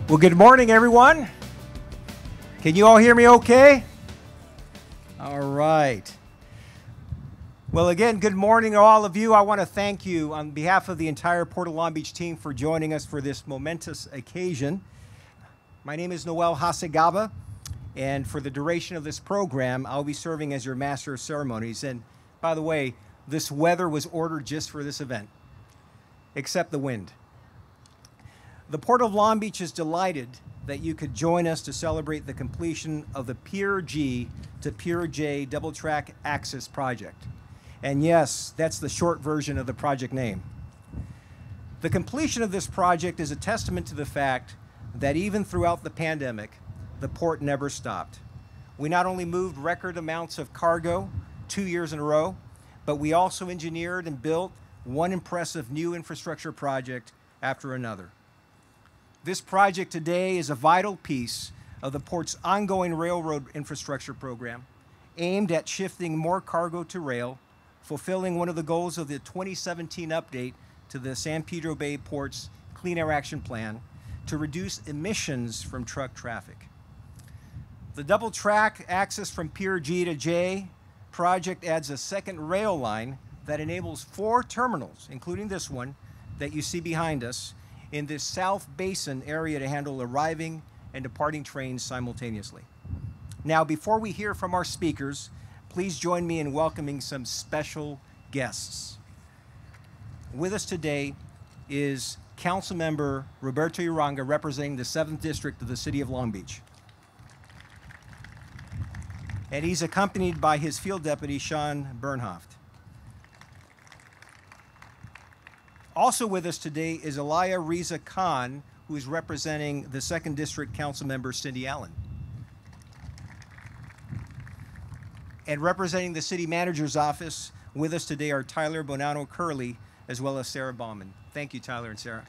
Well, good morning, everyone. Can you all hear me okay? All right. Well, again, good morning to all of you. I want to thank you on behalf of the entire Port of Long Beach team for joining us for this momentous occasion. My name is Noel Hasegaba, and for the duration of this program, I'll be serving as your Master of Ceremonies. And by the way, this weather was ordered just for this event, except the wind. The Port of Long Beach is delighted that you could join us to celebrate the completion of the Pier G to Pier J double track access project. And yes, that's the short version of the project name. The completion of this project is a testament to the fact that even throughout the pandemic, the port never stopped. We not only moved record amounts of cargo 2 years in a row, but we also engineered and built one impressive new infrastructure project after another. This project today is a vital piece of the port's ongoing railroad infrastructure program aimed at shifting more cargo to rail, fulfilling one of the goals of the 2017 update to the San Pedro Bay Port's Clean Air Action Plan to reduce emissions from truck traffic. The double track access from Pier G to J project adds a second rail line that enables 4 terminals, including this one that you see behind us, in this South Basin area to handle arriving and departing trains simultaneously. Now, before we hear from our speakers, please join me in welcoming some special guests. With us today is Councilmember Roberto Uranga, representing the 7th District of the City of Long Beach. And he's accompanied by his field deputy, Sean Bernhoft. Also with us today is Elia Reza Khan, who is representing the 2nd District Councilmember Cindy Allen. And representing the City Manager's Office with us today are Tyler Bonanno Curley, as well as Sarah Baumann. Thank you, Tyler and Sarah.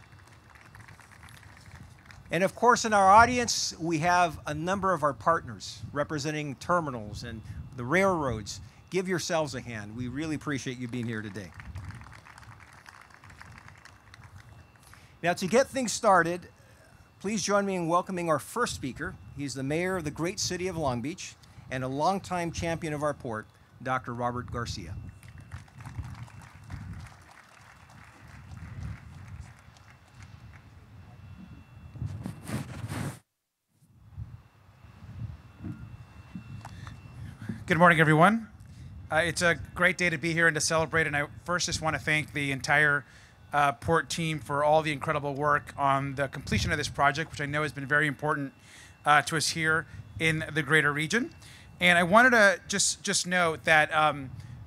And of course, in our audience, we have a number of our partners representing terminals and the railroads. Give yourselves a hand. We really appreciate you being here today. Now, to get things started, please join me in welcoming our first speaker. He's the mayor of the great city of Long Beach and a longtime champion of our port, Dr. Robert Garcia. Good morning, everyone. It's a great day to be here and to celebrate, and I first just want to thank the entire Port team for all the incredible work on the completion of this project, which I know has been very important to us here in the greater region. And I wanted to just note that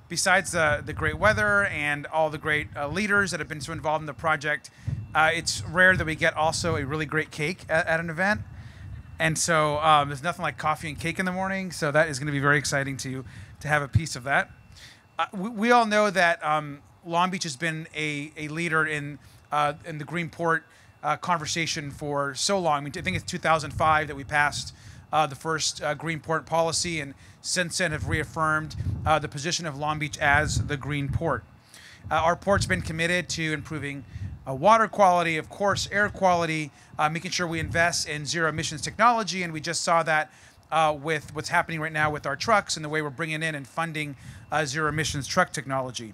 besides the great weather and all the great leaders that have been so involved in the project, it's rare that we get also a really great cake at an event. And so there's nothing like coffee and cake in the morning, so that is going to be very exciting to have a piece of that. We all know that Long Beach has been a leader in the Green Port conversation for so long. I mean, I think it's 2005 that we passed the first Green Port policy, and since then have reaffirmed the position of Long Beach as the Green Port. Our port's been committed to improving water quality, of course, air quality, making sure we invest in zero emissions technology, and we just saw that with what's happening right now with our trucks and the way we're bringing in and funding zero emissions truck technology.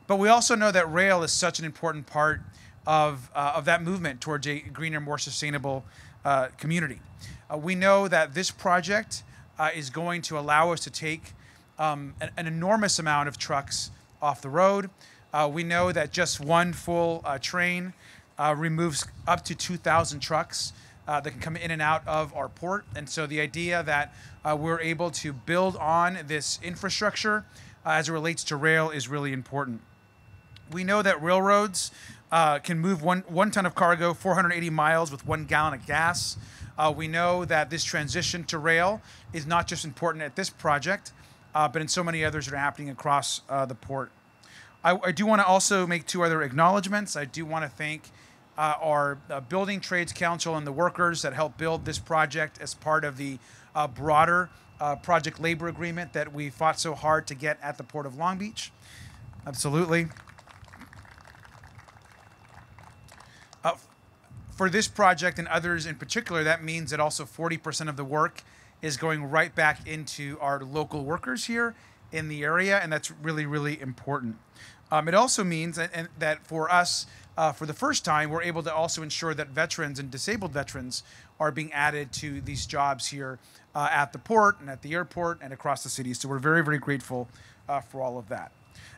But we also know that rail is such an important part of that movement towards a greener, more sustainable community. We know that this project is going to allow us to take an enormous amount of trucks off the road. We know that just one full train removes up to 2,000 trucks that can come in and out of our port. And so the idea that we're able to build on this infrastructure as it relates to rail is really important. We know that railroads can move one ton of cargo 480 miles with 1 gallon of gas. We know that this transition to rail is not just important at this project, but in so many others that are happening across the port. I do want to also make 2 other acknowledgments. I do want to thank our Building Trades Council and the workers that helped build this project as part of the broader project labor agreement that we fought so hard to get at the Port of Long Beach. Absolutely. For this project and others in particular, that means that also 40% of the work is going right back into our local workers here in the area, and that's really, really important. It also means that for us, for the first time, we're able to also ensure that veterans and disabled veterans are being added to these jobs here at the port and at the airport and across the city. So we're very, very grateful for all of that.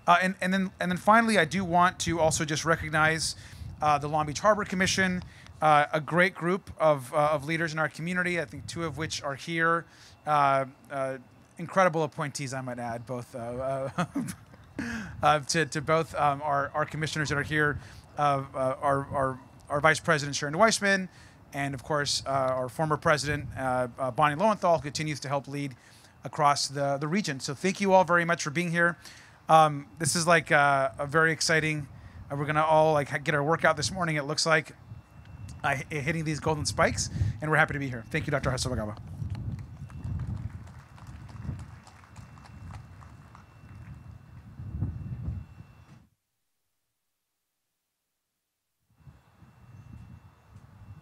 And then finally, I do want to also just recognize the Long Beach Harbor Commission, a great group of leaders in our community. I think two of which are here. Incredible appointees, I might add, both to both our commissioners that are here, our Vice President Sharon Weissman, and of course our former President Bonnie Lowenthal, who continues to help lead across the region. So thank you all very much for being here. This is like a very exciting. We're gonna all like get our workout this morning. It looks like hitting these golden spikes, and we're happy to be here. Thank you, Dr. Hasagawa.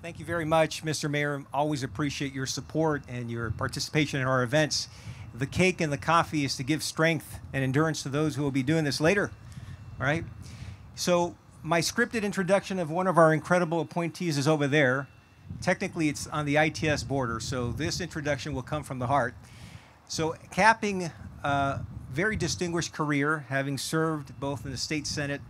Thank you very much, Mr. Mayor. Always appreciate your support and your participation in our events. The cake and the coffee is to give strength and endurance to those who will be doing this later. All right? So my scripted introduction of one of our incredible appointees is over there. Technically, it's on the ITS border, so this introduction will come from the heart. So capping a very distinguished career, having served both in the state senate,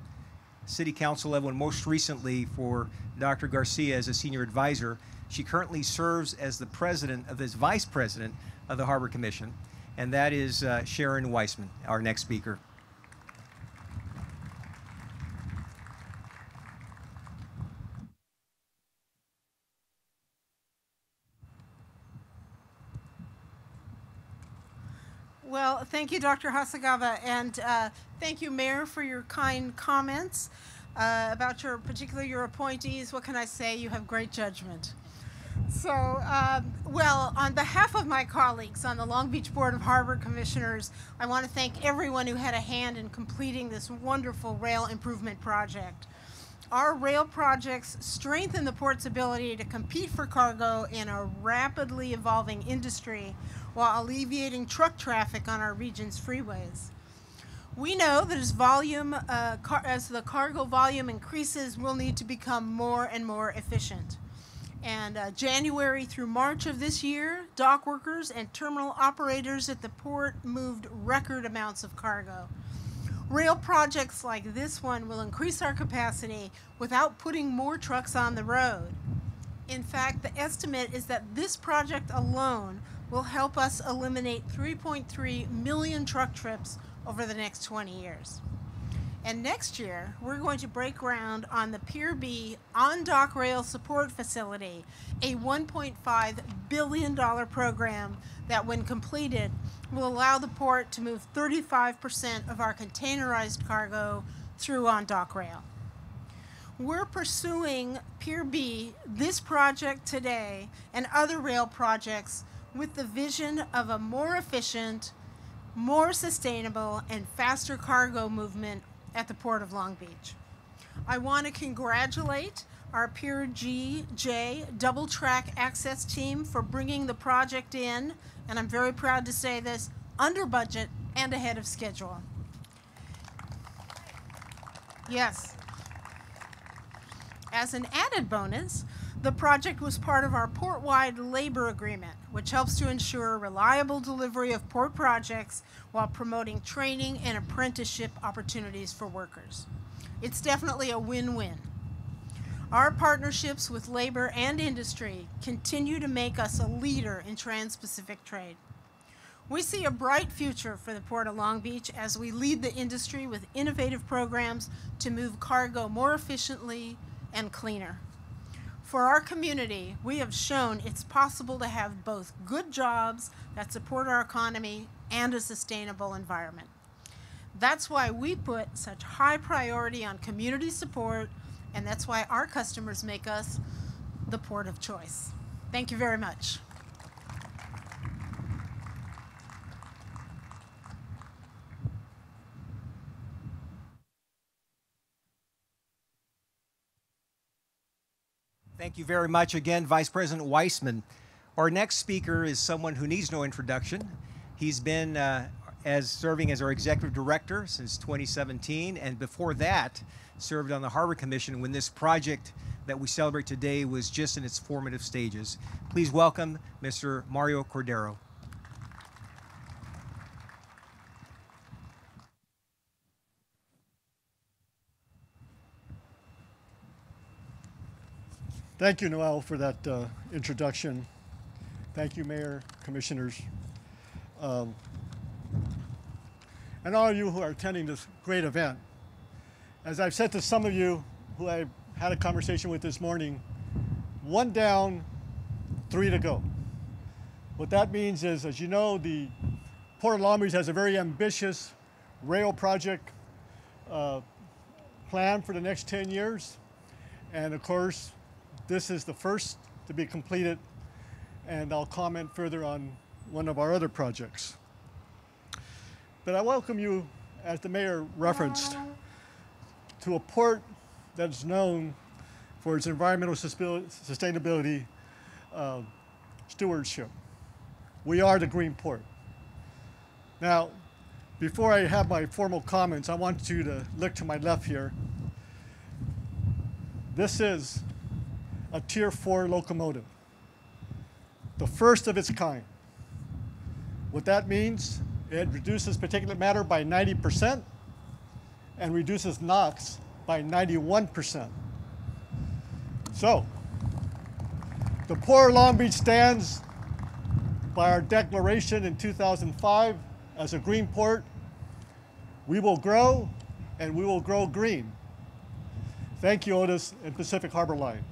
city council level, and most recently for Dr. Garcia as a senior advisor, she currently serves as the president of this vice president of the Harbor Commission, and that is Sharon Weissman, our next speaker. Well, thank you, Dr. Hasagawa, and thank you, Mayor, for your kind comments about particularly your appointees. What can I say? You have great judgment. So, well, on behalf of my colleagues on the Long Beach Board of Harbor Commissioners, I want to thank everyone who had a hand in completing this wonderful rail improvement project. Our rail projects strengthen the port's ability to compete for cargo in a rapidly evolving industry while alleviating truck traffic on our region's freeways. We know that as the cargo volume increases, we'll need to become more and more efficient. And January through March of this year, dock workers and terminal operators at the port moved record amounts of cargo. Rail projects like this one will increase our capacity without putting more trucks on the road. In fact, the estimate is that this project alone will help us eliminate 3.3 million truck trips over the next 20 years. And next year, we're going to break ground on the Pier B on-dock rail support facility, a $1.5 billion program that, when completed, will allow the port to move 35% of our containerized cargo through on-dock rail. We're pursuing Pier B, this project today, and other rail projects with the vision of a more efficient, more sustainable, and faster cargo movement at the Port of Long Beach. I want to congratulate our Pier J double track access team for bringing the project in, and I'm very proud to say this, under budget and ahead of schedule. Yes. As an added bonus, the project was part of our port-wide labor agreement, which helps to ensure reliable delivery of port projects while promoting training and apprenticeship opportunities for workers. It's definitely a win-win. Our partnerships with labor and industry continue to make us a leader in trans-Pacific trade. We see a bright future for the Port of Long Beach as we lead the industry with innovative programs to move cargo more efficiently and cleaner. For our community, we have shown it's possible to have both good jobs that support our economy and a sustainable environment. That's why we put such high priority on community support, and that's why our customers make us the port of choice. Thank you very much. Thank Thank you very much again, Vice President Weissman. Our next speaker is someone who needs no introduction. He's been serving as our executive director since 2017, and before that, served on the Harbor Commission when this project that we celebrate today was just in its formative stages. Please welcome Mr. Mario Cordero. Thank you, Noel, for that introduction. Thank you, Mayor, Commissioners, and all of you who are attending this great event. As I've said to some of you who I had a conversation with this morning, 1 down, 3 to go. What that means is, as you know, the Port of Long Beach has a very ambitious rail project plan for the next 10 years. And of course, this is the first to be completed, and I'll comment further on one of our other projects. But I welcome you, as the mayor referenced, to a port that is known for its environmental sustainability stewardship. We are the Green Port. Now, before I have my formal comments, I want you to look to my left here. This is a Tier 4 locomotive, the first of its kind. What that means, it reduces particulate matter by 90% and reduces NOx by 91%. So, the Port of Long Beach stands by our declaration in 2005 as a green port. We will grow, and we will grow green. Thank you, Odey and Pacific Harbor Line.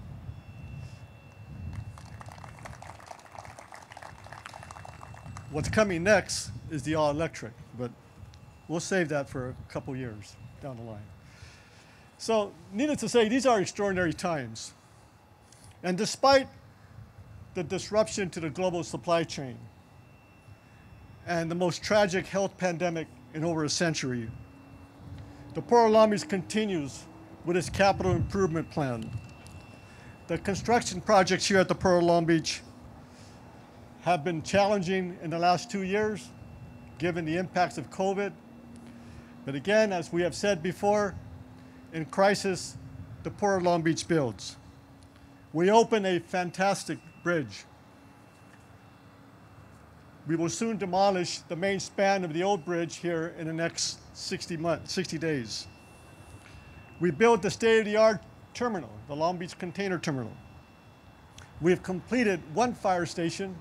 What's coming next is the all-electric, but we'll save that for a couple years down the line. So, needless to say, these are extraordinary times. And despite the disruption to the global supply chain and the most tragic health pandemic in over a century, the Port of Long Beach continues with its capital improvement plan. The construction projects here at the Port of Long Beach have been challenging in the last 2 years, given the impacts of COVID. But again, as we have said before, in crisis, the Port of Long Beach builds. We open a fantastic bridge. We will soon demolish the main span of the old bridge here in the next 60 days. We built the state-of-the-art terminal, the Long Beach Container Terminal. We have completed 1 fire station,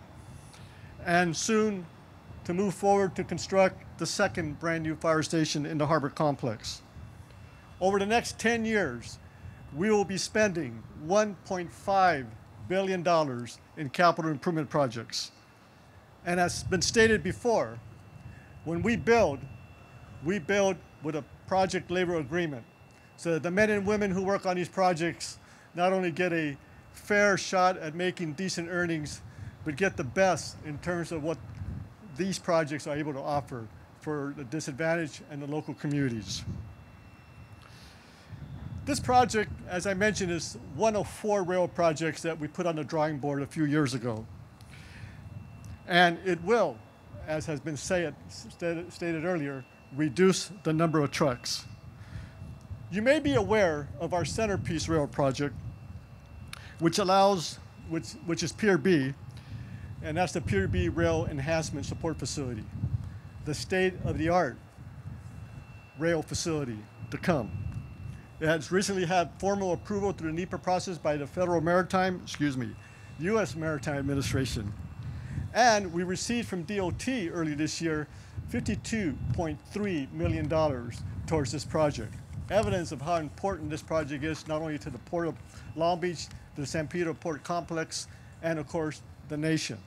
and soon to move forward to construct the 2nd brand new fire station in the harbor complex. Over the next 10 years, we will be spending $1.5 billion in capital improvement projects. And as been stated before, when we build with a project labor agreement, so that the men and women who work on these projects not only get a fair shot at making decent earnings, but get the best in terms of what these projects are able to offer for the disadvantaged and the local communities. This project, as I mentioned, is one of 4 rail projects that we put on the drawing board a few years ago. And it will, as has been stated earlier, reduce the number of trucks. You may be aware of our centerpiece rail project, which is Pier B, and that's the Pier B Rail Enhancement Support Facility, the state-of-the-art rail facility to come. It has recently had formal approval through the NEPA process by the U.S. Maritime Administration. And we received from DOT early this year $52.3 million towards this project. Evidence of how important this project is, not only to the Port of Long Beach, the San Pedro Port Complex, and of course, the nation.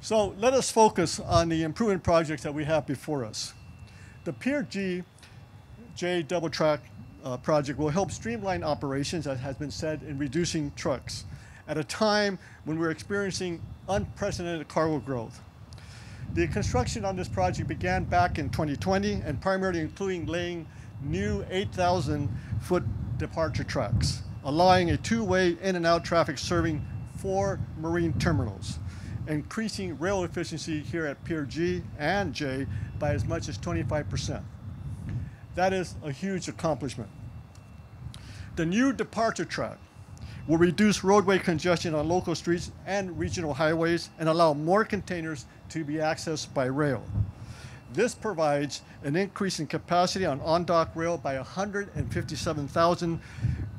So let us focus on the improvement projects that we have before us. The Pier J double track project will help streamline operations, as has been said, in reducing trucks at a time when we're experiencing unprecedented cargo growth. The construction on this project began back in 2020 and primarily including laying new 8,000-foot departure tracks. allowing a two-way in and out traffic serving 4 marine terminals, increasing rail efficiency here at Pier G and J by as much as 25%. That is a huge accomplishment. The new departure track will reduce roadway congestion on local streets and regional highways and allow more containers to be accessed by rail. This provides an increase in capacity on dock rail by 157,000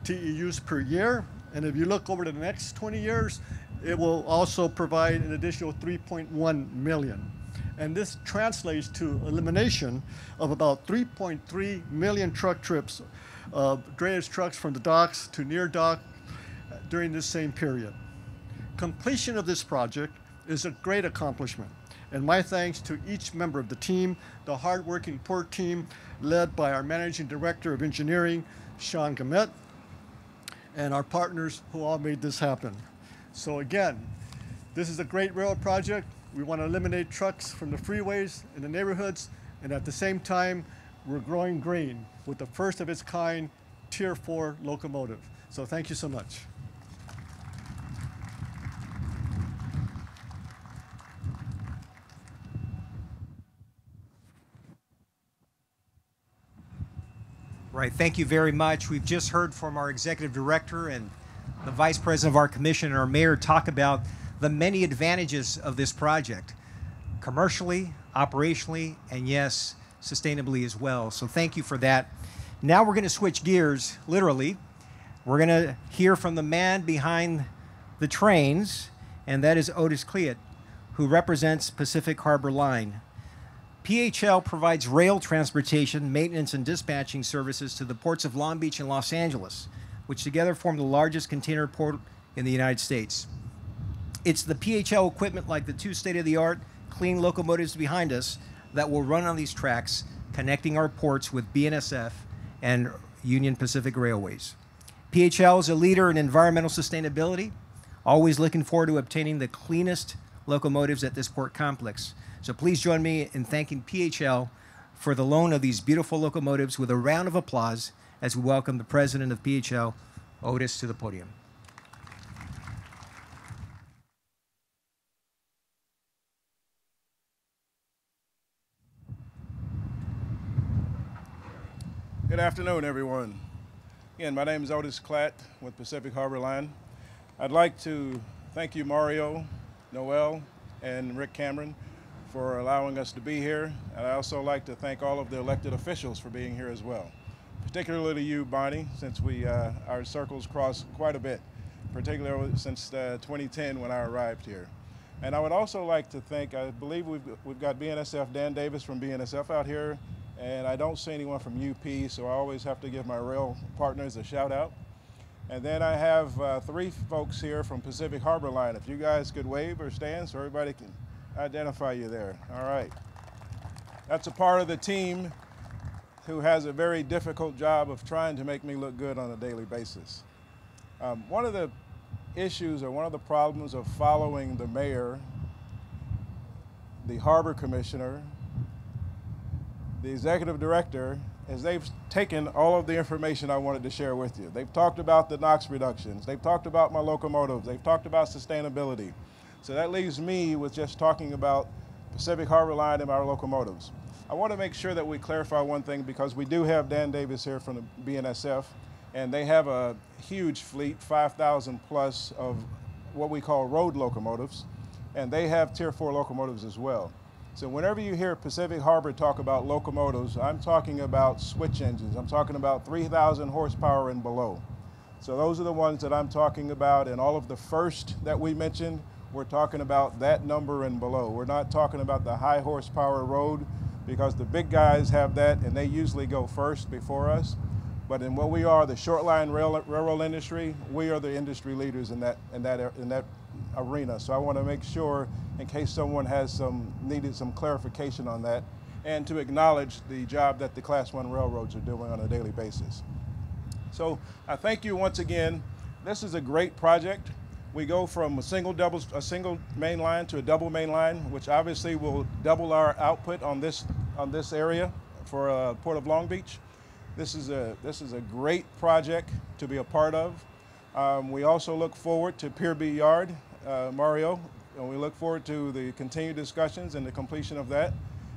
TEUs per year. And if you look over the next 20 years, it will also provide an additional 3.1 million. And this translates to elimination of about 3.3 million truck trips of drayage trucks from the docks to near dock during this same period. Completion of this project is a great accomplishment, and my thanks to each member of the team, the hardworking port team led by our Managing Director of Engineering, Sharon Gamette, and our partners who all made this happen. So again, this is a great rail project. We want to eliminate trucks from the freeways in the neighborhoods, and at the same time, we're growing green with the first of its kind Tier 4 locomotive. So thank you so much. Right, thank you very much. We've just heard from our executive director and the vice president of our commission and our mayor talk about the many advantages of this project, commercially, operationally, and yes, sustainably as well. So thank you for that. Now we're going to switch gears, literally. We're going to hear from the man behind the trains, and that is Odey, who represents Pacific Harbor Line. PHL provides rail transportation, maintenance, and dispatching services to the ports of Long Beach and Los Angeles, which together form the largest container port in the United States. It's the PHL equipment like the 2 state-of-the-art clean locomotives behind us that will run on these tracks, connecting our ports with BNSF and Union Pacific Railways. PHL is a leader in environmental sustainability, always looking forward to obtaining the cleanest locomotives at this port complex. So please join me in thanking PHL for the loan of these beautiful locomotives with a round of applause as we welcome the president of PHL, Odey, to the podium. Good afternoon, everyone. Again, my name is Odey with Pacific Harbor Line. I'd like to thank you, Mario, Noel, and Rick Cameron, for allowing us to be here. And I also like to thank all of the elected officials for being here as well. Particularly you, Bonnie, since our circles cross quite a bit, particularly since 2010 when I arrived here. And I would also like to thank, I believe we've got BNSF, Dan Davis from BNSF out here, and I don't see anyone from UP, so I always have to give my rail partners a shout out. And then I have 3 folks here from Pacific Harbor Line. If you guys could wave or stand so everybody can identify you there. All right. That's a part of the team who has a very difficult job of trying to make me look good on a daily basis. One of the issues or one of the problems of following the mayor, the harbor commissioner, the executive director, is they've taken all of the information I wanted to share with you. They've talked about the NOx reductions. They've talked about my locomotives. They've talked about sustainability. So that leaves me with just talking about Pacific Harbor Line and our locomotives. I want to make sure that we clarify one thing because we do have Dan Davis here from the BNSF, and they have a huge fleet, 5,000 plus of what we call road locomotives, and they have Tier 4 locomotives as well. So whenever you hear Pacific Harbor talk about locomotives, I'm talking about switch engines. I'm talking about 3,000 horsepower and below. So those are the ones that I'm talking about, and all of the first that we mentioned, we're talking about that number and below. We're not talking about the high horsepower road because the big guys have that and they usually go first before us. But in what we are, the short line railroad industry, we are the industry leaders in that arena. So I want to make sure, in case someone has needed some clarification on that, and to acknowledge the job that the Class 1 railroads are doing on a daily basis. So I thank you once again. This is a great project. We go from a single main line to a double main line, which obviously will double our output on this area for Port of Long Beach. This is a great project to be a part of. We also look forward to Pier B Yard, Mario, and we look forward to the continued discussions and the completion of that.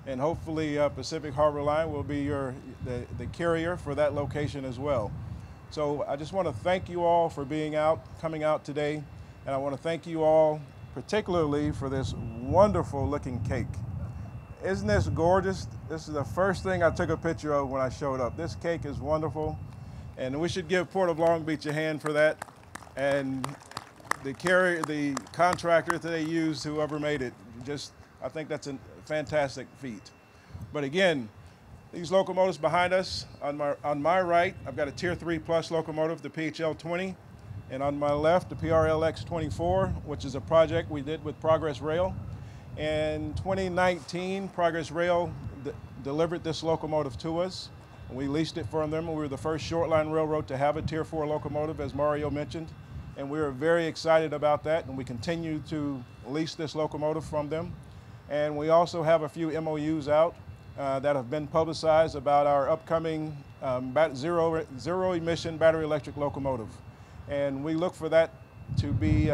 And hopefully Pacific Harbor Line will be the carrier for that location as well. So I just want to thank you all for coming out today. And I want to thank you all particularly for this wonderful looking cake. Isn't this gorgeous? This is the first thing I took a picture of when I showed up. This cake is wonderful. And we should give Port of Long Beach a hand for that. And the contractor that they used, whoever made it, I think that's a fantastic feat. But again, these locomotives behind us, on my right, I've got a Tier 3 Plus locomotive, the PHL 20, and on my left, the PRLX 24, which is a project we did with Progress Rail. In 2019, Progress Rail delivered this locomotive to us. We leased it from them. We were the first short line railroad to have a Tier 4 locomotive, as Mario mentioned. And we were very excited about that, and we continue to lease this locomotive from them. And we also have a few MOUs out that have been publicized about our upcoming zero emission battery electric locomotive. And we look for that to be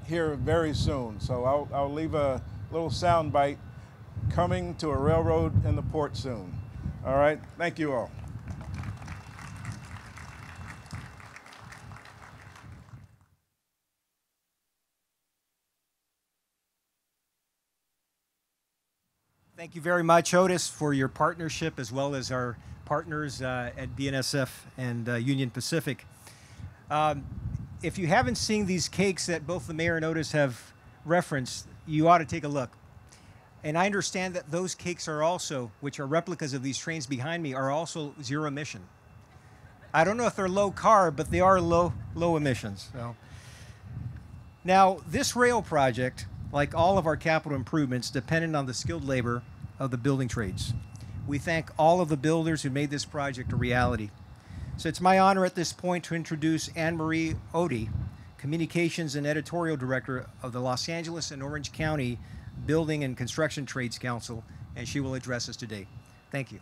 here very soon. So I'll leave a little sound bite coming to a railroad in the port soon. All right, thank you all. Thank you very much, Otis, for your partnership as well as our partners at BNSF and Union Pacific. If you haven't seen these cakes that both the mayor and Otis have referenced, you ought to take a look. And I understand that those cakes are also, which are replicas of these trains behind me, are also zero emission. I don't know if they're low carb, but they are low emissions. So. Now, this rail project, like all of our capital improvements, depended on the skilled labor of the building trades. We thank all of the builders who made this project a reality. So it's my honor at this point to introduce Anne-Marie Odey, Communications and Editorial Director of the Los Angeles and Orange County Building and Construction Trades Council, and she will address us today. Thank you.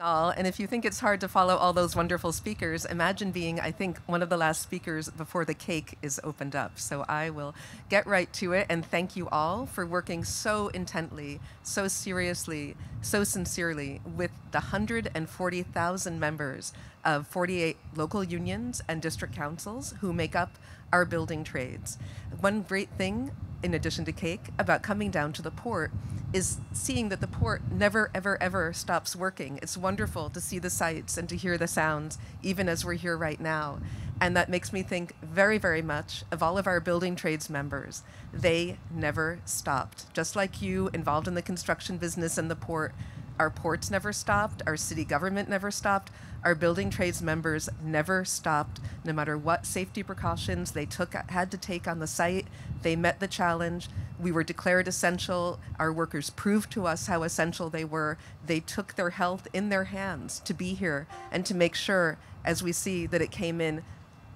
All. And if you think it's hard to follow all those wonderful speakers, imagine being, I think, one of the last speakers before the cake is opened up. So I will get right to it and thank you all for working so intently, so seriously, so sincerely with the 140,000 members of 48 local unions and district councils who make up our building trades. One great thing, in addition to cake, about coming down to the port is seeing that the port never, ever, ever stops working. It's wonderful to see the sights and to hear the sounds, even as we're here right now. And that makes me think very, very much of all of our building trades members. They never stopped. Just like you, involved in the construction business and the port, our ports never stopped, our city government never stopped, our building trades members never stopped. No matter what safety precautions they had to take on the site, they met the challenge. We were declared essential. Our workers proved to us how essential they were. They took their health in their hands to be here and to make sure, as we see, that it came in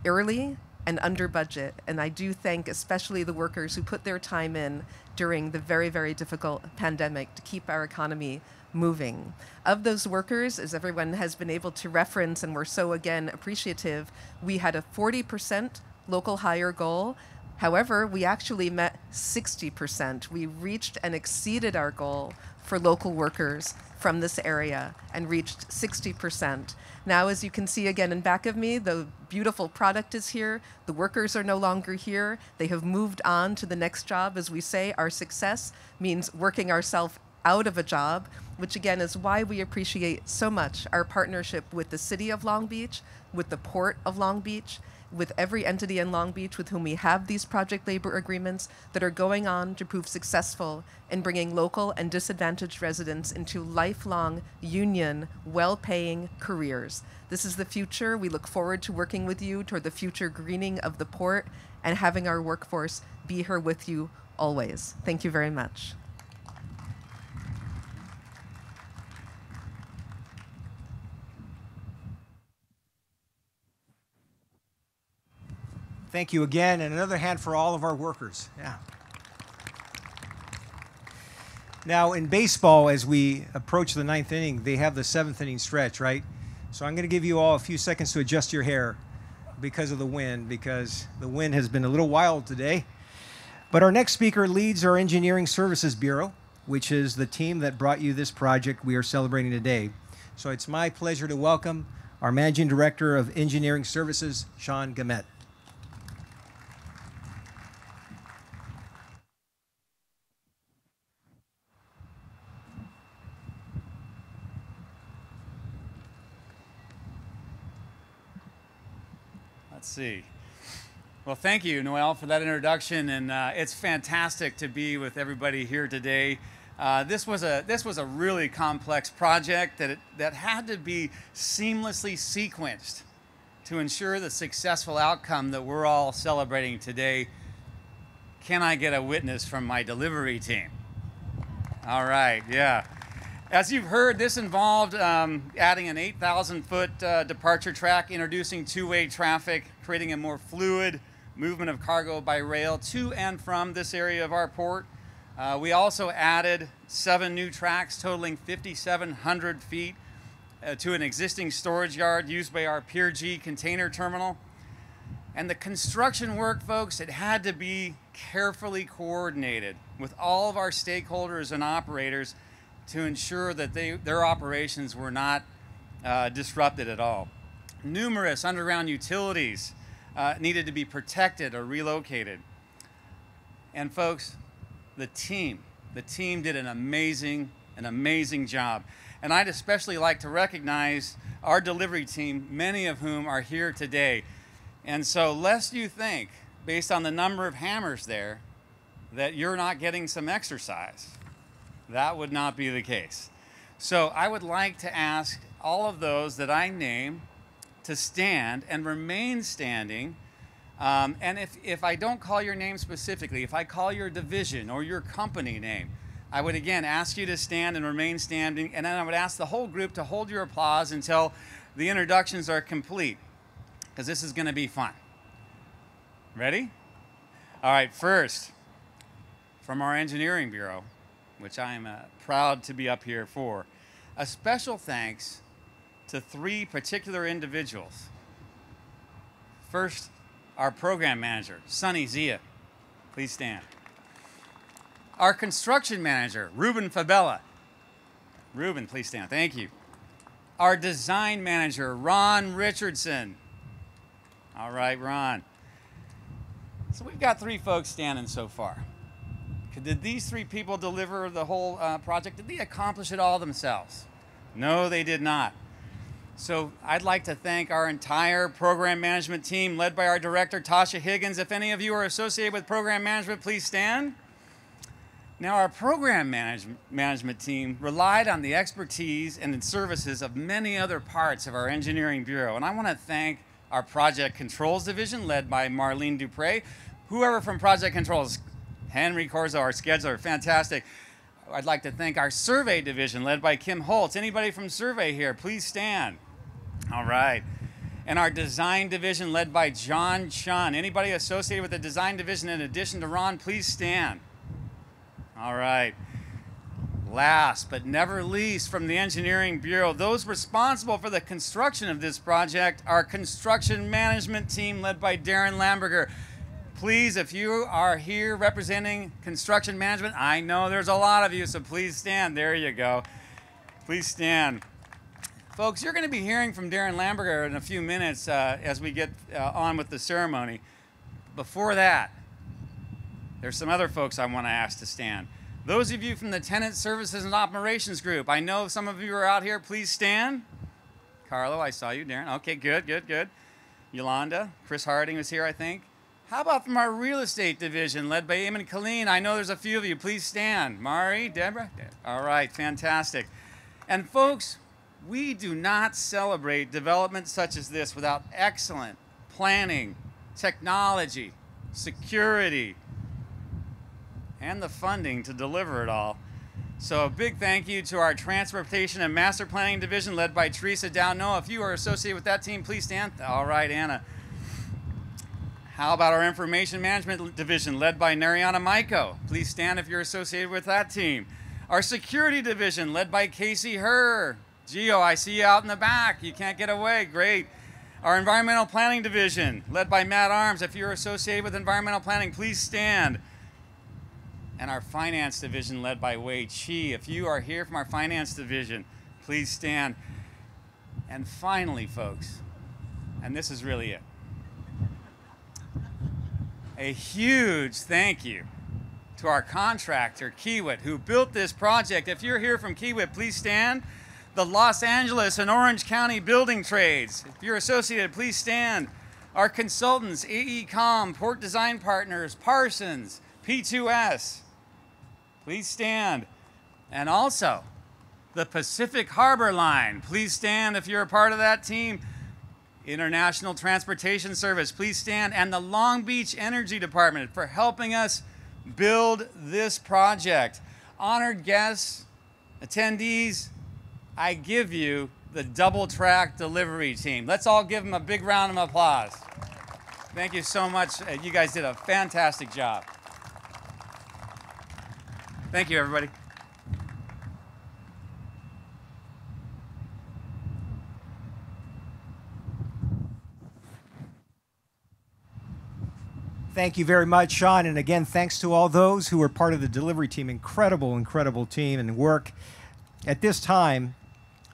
early and under budget. And I do thank especially the workers who put their time in during the very, very difficult pandemic to keep our economy moving. Of those workers, as everyone has been able to reference, and we're so again appreciative, we had a 40% local hire goal. However, we actually met 60%. We reached and exceeded our goal for local workers from this area and reached 60%. Now, as you can see again in back of me, the beautiful product is here. The workers are no longer here. They have moved on to the next job. As we say, our success means working ourselves out of a job, which again is why we appreciate so much our partnership with the City of Long Beach, with the Port of Long Beach, with every entity in Long Beach with whom we have these project labor agreements that are going on to prove successful in bringing local and disadvantaged residents into lifelong union, well-paying careers. This is the future. We look forward to working with you toward the future greening of the port and having our workforce be here with you always. Thank you very much. Thank you again, and another hand for all of our workers. Yeah. Now, in baseball, as we approach the 9th inning, they have the 7th inning stretch, right? So I'm going to give you all a few seconds to adjust your hair because of the wind, because the wind has been a little wild today. But our next speaker leads our Engineering Services Bureau, which is the team that brought you this project we are celebrating today. So it's my pleasure to welcome our Managing Director of Engineering Services, Sharon Gamette. Let's see. Well, thank you, Noel, for that introduction, and it's fantastic to be with everybody here today. This was a really complex project that had to be seamlessly sequenced to ensure the successful outcome that we're all celebrating today. Can I get a witness from my delivery team? All right, yeah. As you've heard, this involved adding an 8,000-foot departure track, introducing two-way traffic, creating a more fluid movement of cargo by rail to and from this area of our port. We also added 7 new tracks totaling 5,700 feet to an existing storage yard used by our Pier G container terminal. And the construction work, folks, it had to be carefully coordinated with all of our stakeholders and operators to ensure that their operations were not disrupted at all. Numerous underground utilities needed to be protected or relocated. And folks, the team did an amazing job. And I'd especially like to recognize our delivery team, many of whom are here today. And so lest you think, based on the number of hammers there, that you're not getting some exercise. That would not be the case. So I would like to ask all of those that I name to stand and remain standing. And if I don't call your name specifically, if I call your division or your company name, I would again ask you to stand and remain standing, and then I would ask the whole group to hold your applause until the introductions are complete, because this is going to be fun. Ready? All right, first, from our Engineering Bureau, which I am proud to be up here for, a special thanks to 3 particular individuals. First, our program manager, Sunny Zia. Please stand. Our construction manager, Ruben Fabella. Ruben, please stand. Thank you. Our design manager, Ron Richardson. All right, Ron. So we've got 3 folks standing so far. Did these 3 people deliver the whole project? Did they accomplish it all themselves? No, they did not. So I'd like to thank our entire program management team led by our director, Tasha Higgins. If any of you are associated with program management, please stand. Now, our program management team relied on the expertise and services of many other parts of our Engineering Bureau. And I want to thank our Project Controls Division led by Marlene Dupre. Whoever from Project Controls, Henry Corzo, our scheduler, fantastic. I'd like to thank our Survey Division led by Kim Holtz. Anybody from Survey here, please stand. All right. And our Design Division led by John Chun. Anybody associated with the Design Division in addition to Ron, please stand. All right. Last but never least, from the Engineering Bureau, those responsible for the construction of this project, our Construction Management team led by Darren Lamberger. Please, if you are here representing construction management, I know there's a lot of you, so please stand. There you go. Please stand. Folks, you're going to be hearing from Darren Lamberger in a few minutes as we get on with the ceremony. Before that, there's some other folks I want to ask to stand. Those of you from the Tenant Services and Operations Group, I know some of you are out here. Please stand. Carlo, I saw you. Darren. Okay, good, good, good. Yolanda, Chris Harding was here, I think. How about from our Real Estate Division, led by Eamon Colleen? I know there's a few of you. Please stand. Mari, Deborah? All right, fantastic. And folks, we do not celebrate development such as this without excellent planning, technology, security, and the funding to deliver it all. So a big thank you to our Transportation and Master Planning Division led by Teresa Downo. If you are associated with that team, please stand. All right, Anna. How about our Information Management Division led by Nariana Maiko? Please stand if you're associated with that team. Our security division, led by Casey Herr. Gio, I see you out in the back. You can't get away. Great. Our environmental planning division, led by Matt Arms. If you're associated with environmental planning, please stand. And our finance division, led by Wei Chi. If you are here from our finance division, please stand. And finally, folks, and this is really it, a huge thank you to our contractor, Kiewit, who built this project. If you're here from Kiewit, please stand. The Los Angeles and Orange County Building Trades. If you're associated, please stand. Our consultants, AECOM, Port Design Partners, Parsons, P2S. Please stand. And also, the Pacific Harbor Line. Please stand if you're a part of that team. International Transportation Service, please stand. And the Long Beach Energy Department for helping us build this project. Honored guests, attendees, I give you the double track delivery team. Let's all give them a big round of applause. Thank you so much. You guys did a fantastic job. Thank you, everybody. Thank you very much, Sean. And again, thanks to all those who were part of the delivery team. Incredible, incredible team and work. At this time,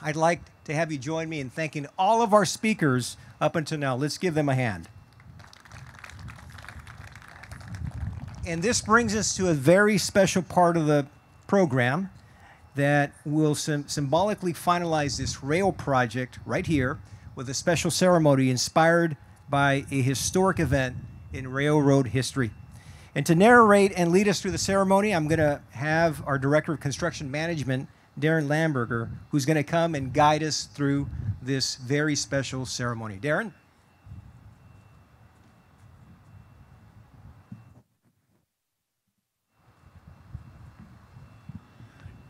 I'd like to have you join me in thanking all of our speakers up until now. Let's give them a hand. And this brings us to a very special part of the program that will symbolically finalize this rail project right here with a special ceremony inspired by a historic event in railroad history. And to narrate and lead us through the ceremony, I'm going to have our Director of Construction Management, Darren Lamberger, who's going to come and guide us through this very special ceremony. Darren?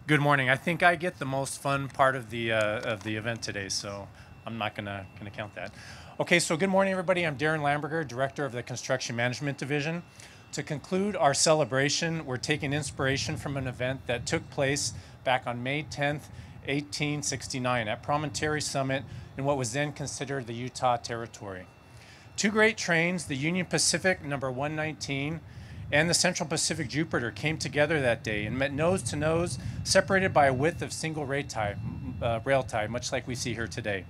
Good morning. I think I get the most fun part of the event today, so I'm not gonna count that. Okay, so good morning, everybody. I'm Darren Lamberger, Director of the Construction Management Division. To conclude our celebration, we're taking inspiration from an event that took place back on May 10th, 1869 at Promontory Summit in what was then considered the Utah Territory. Two great trains, the Union Pacific number 119 and the Central Pacific Jupiter, came together that day and met nose to nose, separated by a width of single rail tie, much like we see here today.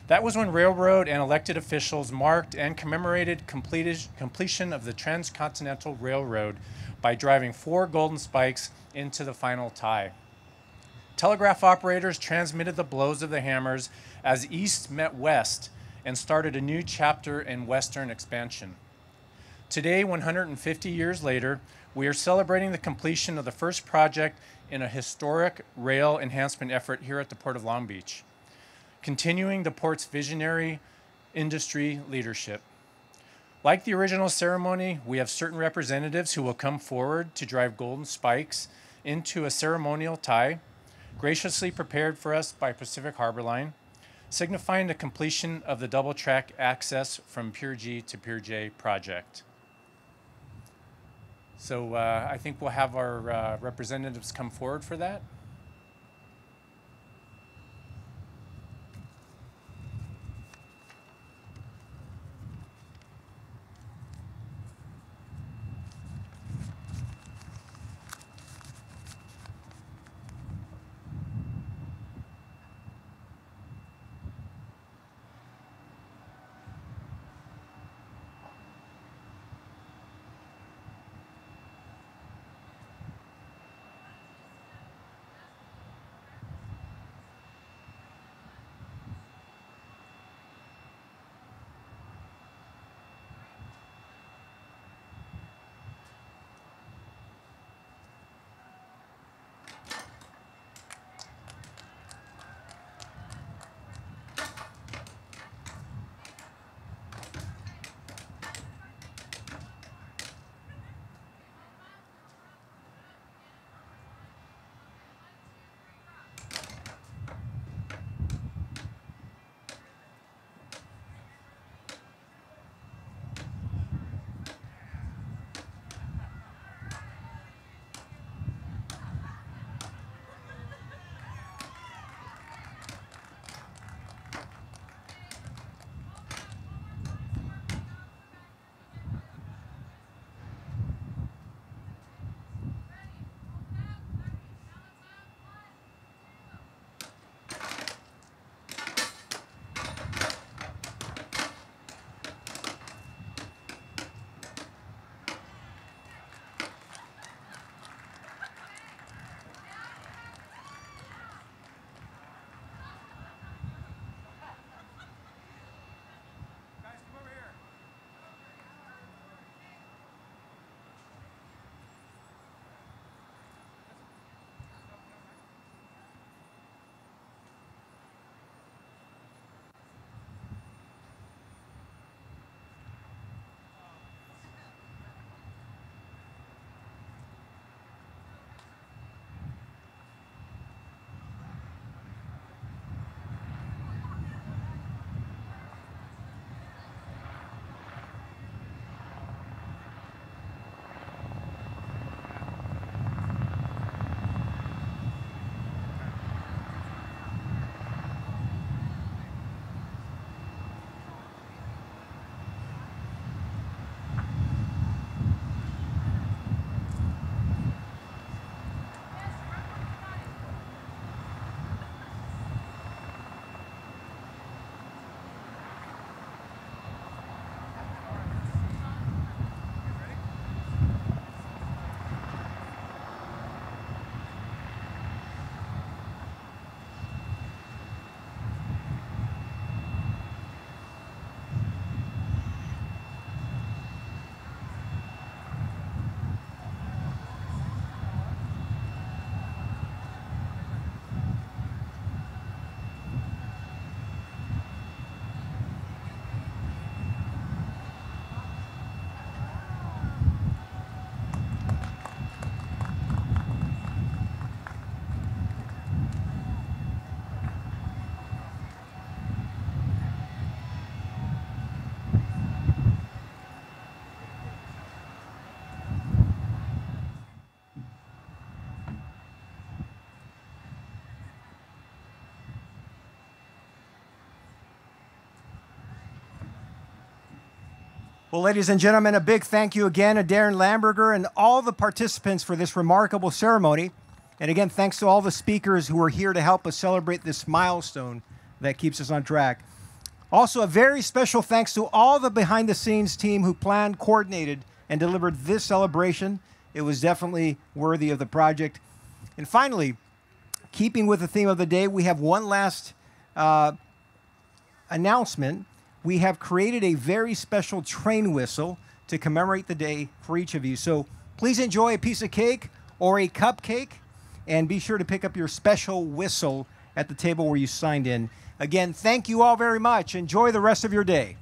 That was when railroad and elected officials marked and commemorated completion of the Transcontinental Railroad by driving 4 golden spikes into the final tie. Telegraph operators transmitted the blows of the hammers as East met West and started a new chapter in Western expansion. Today, 150 years later, we are celebrating the completion of the first project in a historic rail enhancement effort here at the Port of Long Beach, continuing the port's visionary industry leadership. Like the original ceremony, we have certain representatives who will come forward to drive golden spikes into a ceremonial tie, graciously prepared for us by Pacific Harbor Line, signifying the completion of the double track access from Pier G to Pier J project. So I think we'll have our representatives come forward for that. Well, ladies and gentlemen, a big thank you again to Darren Lamberger and all the participants for this remarkable ceremony. And again, thanks to all the speakers who are here to help us celebrate this milestone that keeps us on track. Also, a very special thanks to all the behind-the-scenes team who planned, coordinated, and delivered this celebration. It was definitely worthy of the project. And finally, keeping with the theme of the day, we have one last announcement. We have created a very special train whistle to commemorate the day for each of you. So please enjoy a piece of cake or a cupcake, and be sure to pick up your special whistle at the table where you signed in. Again, thank you all very much. Enjoy the rest of your day.